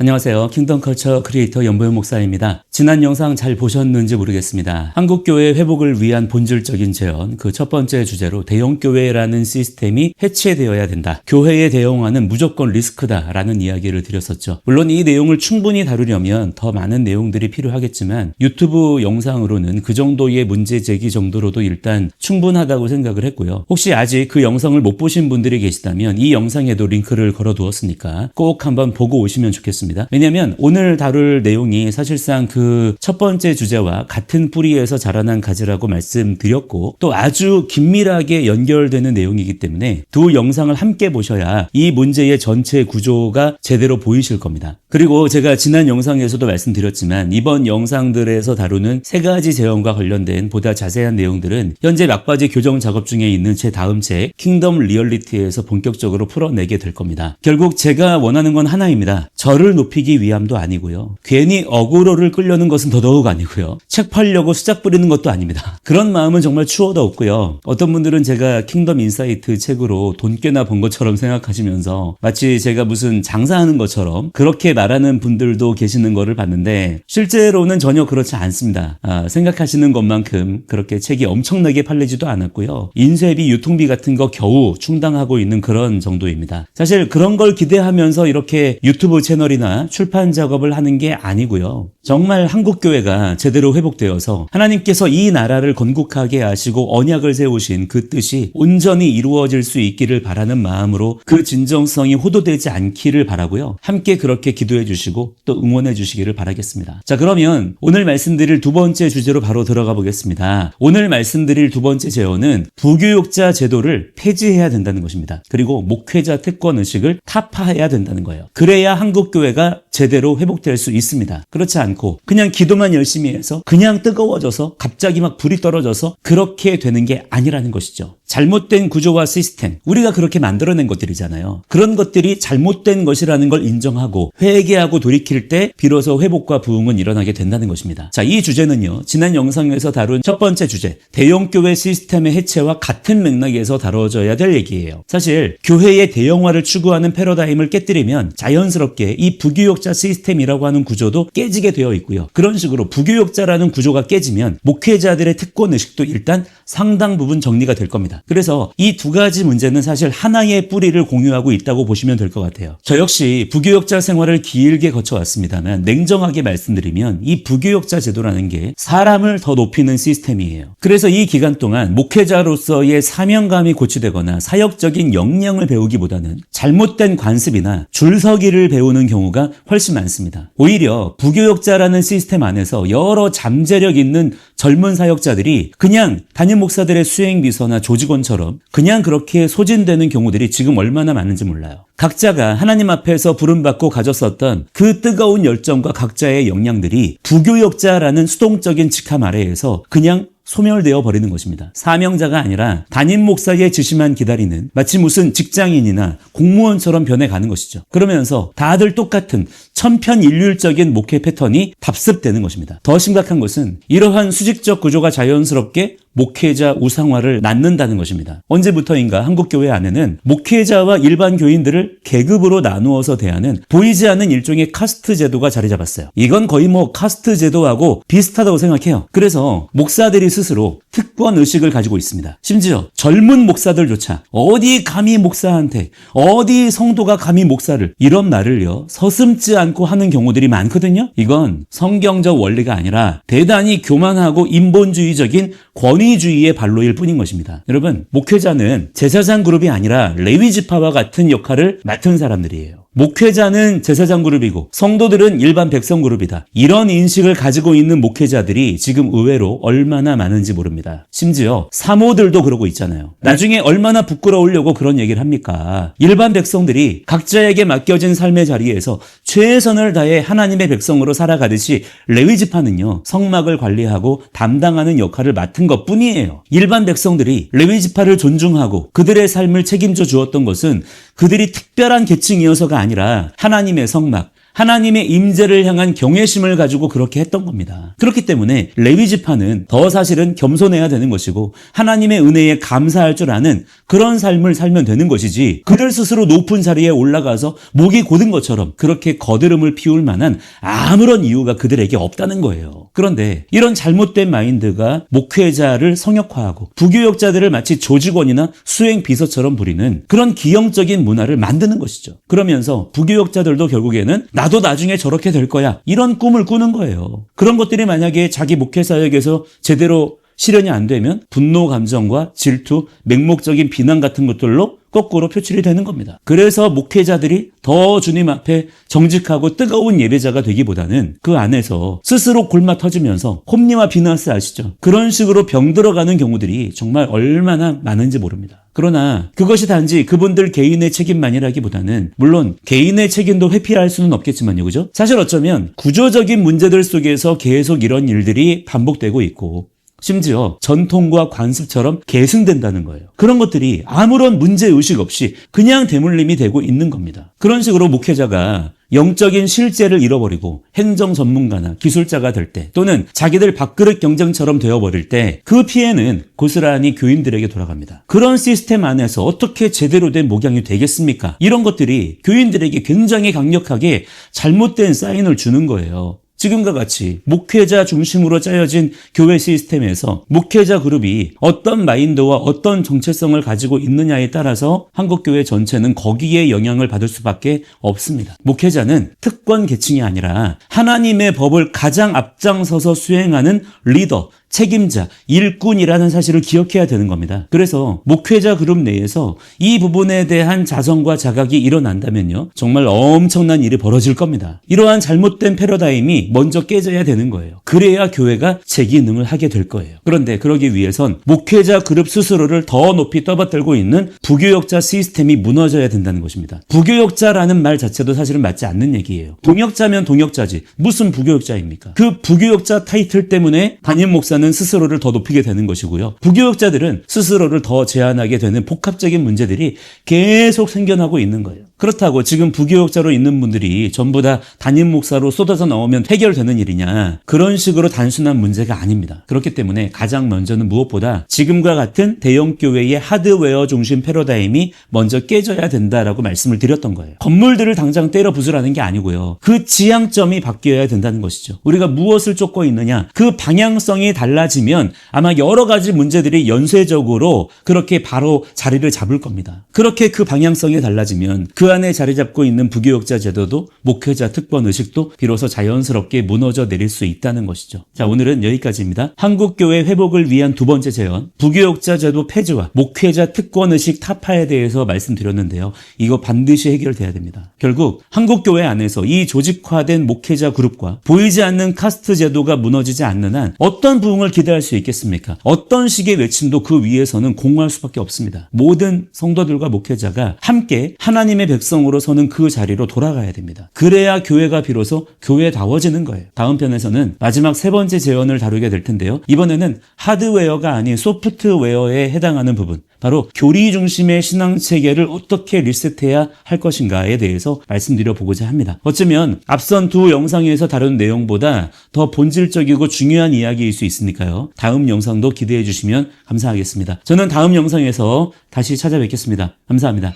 안녕하세요. 킹덤컬처 크리에이터 연보현 목사입니다. 지난 영상 잘 보셨는지 모르겠습니다. 한국교회 회복을 위한 본질적인 재현, 그 첫 번째 주제로 대형교회라는 시스템이 해체되어야 된다. 교회에 대응하는 무조건 리스크다라는 이야기를 드렸었죠. 물론 이 내용을 충분히 다루려면 더 많은 내용들이 필요하겠지만 유튜브 영상으로는 그 정도의 문제 제기 정도로도 일단 충분하다고 생각을 했고요. 혹시 아직 그 영상을 못 보신 분들이 계시다면 이 영상에도 링크를 걸어두었으니까 꼭 한번 보고 오시면 좋겠습니다. 왜냐하면 오늘 다룰 내용이 사실상 그 첫 번째 주제와 같은 뿌리에서 자라난 가지라고 말씀드렸고 또 아주 긴밀하게 연결되는 내용이기 때문에 두 영상을 함께 보셔야 이 문제의 전체 구조가 제대로 보이실 겁니다. 그리고 제가 지난 영상에서도 말씀드렸지만 이번 영상들에서 다루는 세 가지 재현과 관련된 보다 자세한 내용들은 현재 막바지 교정 작업 중에 있는 제 다음 책 킹덤 리얼리티에서 본격적으로 풀어내게 될 겁니다. 결국 제가 원하는 건 하나입니다. 저를 높이기 위함도 아니고요. 괜히 어그로를 끌려는 것은 더더욱 아니고요. 책 팔려고 수작 부리는 것도 아닙니다. 그런 마음은 정말 추워도 없고요. 어떤 분들은 제가 킹덤 인사이트 책으로 돈 꽤나 번 것처럼 생각하시면서 마치 제가 무슨 장사하는 것처럼 그렇게 말하는 분들도 계시는 거를 봤는데 실제로는 전혀 그렇지 않습니다. 생각하시는 것만큼 그렇게 책이 엄청나게 팔리지도 않았고요. 인쇄비, 유통비 같은 거 겨우 충당하고 있는 그런 정도입니다. 사실 그런 걸 기대하면서 이렇게 유튜브 채널이나 출판 작업을 하는 게 아니고요. 정말 한국교회가 제대로 회복되어서 하나님께서 이 나라를 건국하게 하시고 언약을 세우신 그 뜻이 온전히 이루어질 수 있기를 바라는 마음으로 그 진정성이 호도되지 않기를 바라고요. 함께 그렇게 기도해 주시고 또 응원해 주시기를 바라겠습니다. 자, 그러면 오늘 말씀드릴 두 번째 주제로 바로 들어가 보겠습니다. 오늘 말씀드릴 두 번째 제언은 부교육자 제도를 폐지해야 된다는 것입니다. 그리고 목회자 특권 의식을 타파해야 된다는 거예요. 그래야 한국교회가 제대로 회복될 수 있습니다. 그렇지 않고 그냥 기도만 열심히 해서 그냥 뜨거워져서 갑자기 막 불이 떨어져서 그렇게 되는 게 아니라는 것이죠. 잘못된 구조와 시스템, 우리가 그렇게 만들어낸 것들이잖아요. 그런 것들이 잘못된 것이라는 걸 인정하고 회개하고 돌이킬 때 비로소 회복과 부흥은 일어나게 된다는 것입니다. 자, 이 주제는요, 지난 영상에서 다룬 첫 번째 주제, 대형교회 시스템의 해체와 같은 맥락에서 다뤄져야 될 얘기예요. 사실 교회의 대형화를 추구하는 패러다임을 깨뜨리면 자연스럽게 이 부교육자 시스템이라고 하는 구조도 깨지게 되어 있고요. 그런 식으로 부교육자라는 구조가 깨지면 목회자들의 특권 의식도 일단 상당 부분 정리가 될 겁니다. 그래서 이 두 가지 문제는 사실 하나의 뿌리를 공유하고 있다고 보시면 될 것 같아요. 저 역시 부교육자 생활을 길게 거쳐왔습니다만 냉정하게 말씀드리면 이 부교육자 제도라는 게 사람을 더 높이는 시스템이에요. 그래서 이 기간 동안 목회자로서의 사명감이 고취되거나 사역적인 역량을 배우기보다는 잘못된 관습이나 줄서기를 배우는 경우가 훨씬 많습니다. 오히려 부교육자라는 시스템 안에서 여러 잠재력 있는 젊은 사역자들이 그냥 담임 목사들의 수행 비서나 조직원처럼 그냥 그렇게 소진되는 경우들이 지금 얼마나 많은지 몰라요. 각자가 하나님 앞에서 부름받고 가졌었던 그 뜨거운 열정과 각자의 역량들이 부교육자라는 수동적인 직함 아래에서 그냥 소멸되어 버리는 것입니다. 사명자가 아니라 담임 목사의 지시만 기다리는 마치 무슨 직장인이나 공무원처럼 변해가는 것이죠. 그러면서 다들 똑같은 천편일률적인 목회 패턴이 답습되는 것입니다. 더 심각한 것은 이러한 수직적 구조가 자연스럽게 목회자 우상화를 낳는다는 것입니다. 언제부터인가 한국교회 안에는 목회자와 일반 교인들을 계급으로 나누어서 대하는 보이지 않는 일종의 카스트 제도가 자리 잡았어요. 이건 거의 카스트 제도하고 비슷하다고 생각해요. 그래서 목사들이 스스로 특권 의식을 가지고 있습니다. 심지어 젊은 목사들조차 어디 감히 목사한테, 어디 성도가 감히 목사를, 이런 말을요 서슴지 않고 하는 경우들이 많거든요. 이건 성경적 원리가 아니라 대단히 교만하고 인본주의적인 권위주의의 발로일 뿐인 것입니다. 여러분, 목회자는 제사장 그룹이 아니라 레위 지파와 같은 역할을 맡은 사람들이에요. 목회자는 제사장 그룹이고 성도들은 일반 백성 그룹이다. 이런 인식을 가지고 있는 목회자들이 지금 의외로 얼마나 많은지 모릅니다. 심지어 사모들도 그러고 있잖아요. 나중에 얼마나 부끄러우려고 그런 얘기를 합니까? 일반 백성들이 각자에게 맡겨진 삶의 자리에서 최선을 다해 하나님의 백성으로 살아가듯이 레위 지파는요, 성막을 관리하고 담당하는 역할을 맡은 것뿐이에요. 일반 백성들이 레위 지파를 존중하고 그들의 삶을 책임져 주었던 것은 그들이 특별한 계층이어서가 아니라 하나님의 성막, 하나님의 임재를 향한 경외심을 가지고 그렇게 했던 겁니다. 그렇기 때문에 레위 지파는 더 사실은 겸손해야 되는 것이고 하나님의 은혜에 감사할 줄 아는 그런 삶을 살면 되는 것이지, 그들 스스로 높은 자리에 올라가서 목이 곧은 것처럼 그렇게 거드름을 피울 만한 아무런 이유가 그들에게 없다는 거예요. 그런데 이런 잘못된 마인드가 목회자를 성역화하고 부교역자들을 마치 조직원이나 수행 비서처럼 부리는 그런 기형적인 문화를 만드는 것이죠. 그러면서 부교역자들도 결국에는 나도 나중에 저렇게 될 거야, 이런 꿈을 꾸는 거예요. 그런 것들이 만약에 자기 목회 사역에서 제대로 실현이 안 되면 분노 감정과 질투, 맹목적인 비난 같은 것들로 거꾸로 표출이 되는 겁니다. 그래서 목회자들이 더 주님 앞에 정직하고 뜨거운 예배자가 되기보다는 그 안에서 스스로 골마 터지면서 홈리와 비나스 아시죠? 그런 식으로 병들어가는 경우들이 정말 얼마나 많은지 모릅니다. 그러나 그것이 단지 그분들 개인의 책임만이라기보다는, 물론 개인의 책임도 회피할 수는 없겠지만요, 그죠? 사실 어쩌면 구조적인 문제들 속에서 계속 이런 일들이 반복되고 있고 심지어 전통과 관습처럼 계승된다는 거예요. 그런 것들이 아무런 문제의식 없이 그냥 대물림이 되고 있는 겁니다. 그런 식으로 목회자가 영적인 실제를 잃어버리고 행정 전문가나 기술자가 될 때, 또는 자기들 밥그릇 경쟁처럼 되어버릴 때 그 피해는 고스란히 교인들에게 돌아갑니다. 그런 시스템 안에서 어떻게 제대로 된 목양이 되겠습니까? 이런 것들이 교인들에게 굉장히 강력하게 잘못된 사인을 주는 거예요. 지금과 같이 목회자 중심으로 짜여진 교회 시스템에서 목회자 그룹이 어떤 마인드와 어떤 정체성을 가지고 있느냐에 따라서 한국교회 전체는 거기에 영향을 받을 수밖에 없습니다. 목회자는 특권 계층이 아니라 하나님의 법을 가장 앞장서서 수행하는 리더, 책임자, 일꾼이라는 사실을 기억해야 되는 겁니다. 그래서 목회자 그룹 내에서 이 부분에 대한 자성과 자각이 일어난다면요, 정말 엄청난 일이 벌어질 겁니다. 이러한 잘못된 패러다임이 먼저 깨져야 되는 거예요. 그래야 교회가 제 기능을 하게 될 거예요. 그런데 그러기 위해선 목회자 그룹 스스로를 더 높이 떠받들고 있는 부교역자 시스템이 무너져야 된다는 것입니다. 부교역자라는 말 자체도 사실은 맞지 않는 얘기예요. 동역자면 동역자지 무슨 부교역자입니까? 그 부교역자 타이틀 때문에 담임 목사는 스스로를 더 높이게 되는 것이고요. 부교역자들은 스스로를 더 제한하게 되는 복합적인 문제들이 계속 생겨나고 있는 거예요. 그렇다고 지금 부교역자로 있는 분들이 전부 다 담임 목사로 쏟아져 나오면 해결되는 일이냐? 그런 식으로 단순한 문제가 아닙니다. 그렇기 때문에 가장 먼저는 무엇보다 지금과 같은 대형 교회의 하드웨어 중심 패러다임이 먼저 깨져야 된다라고 말씀을 드렸던 거예요. 건물들을 당장 때려 부수라는 게 아니고요. 그 지향점이 바뀌어야 된다는 것이죠. 우리가 무엇을 쫓고 있느냐? 그 방향성이 달라지면 아마 여러 가지 문제들이 연쇄적으로 그렇게 바로 자리를 잡을 겁니다. 그렇게 그 방향성이 달라지면 그 안에 자리 잡고 있는 부교역자 제도도 목회자 특권 의식도 비로소 자연스럽게 무너져 내릴 수 있다는 것이죠. 자, 오늘은 여기까지입니다. 한국교회 회복을 위한 두 번째 제언, 부교역자 제도 폐지와 목회자 특권 의식 타파에 대해서 말씀드렸는데요. 이거 반드시 해결돼야 됩니다. 결국 한국교회 안에서 이 조직화된 목회자 그룹과 보이지 않는 카스트 제도가 무너지지 않는 한 어떤 부흥을 기대할 수 있겠습니까? 어떤 식의 외침도 그 위에서는 공허할 수밖에 없습니다. 모든 성도들과 목회자가 함께 하나님의 백성으로 서는 그 자리로 돌아가야 됩니다. 그래야 교회가 비로소 교회다워지는 거예요. 다음 편에서는 마지막 세 번째 제언을 다루게 될 텐데요. 이번에는 하드웨어가 아닌 소프트웨어에 해당하는 부분, 바로 교리 중심의 신앙체계를 어떻게 리셋해야 할 것인가에 대해서 말씀드려보고자 합니다. 어쩌면 앞선 두 영상에서 다룬 내용보다 더 본질적이고 중요한 이야기일 수 있으니까요. 다음 영상도 기대해 주시면 감사하겠습니다. 저는 다음 영상에서 다시 찾아뵙겠습니다. 감사합니다.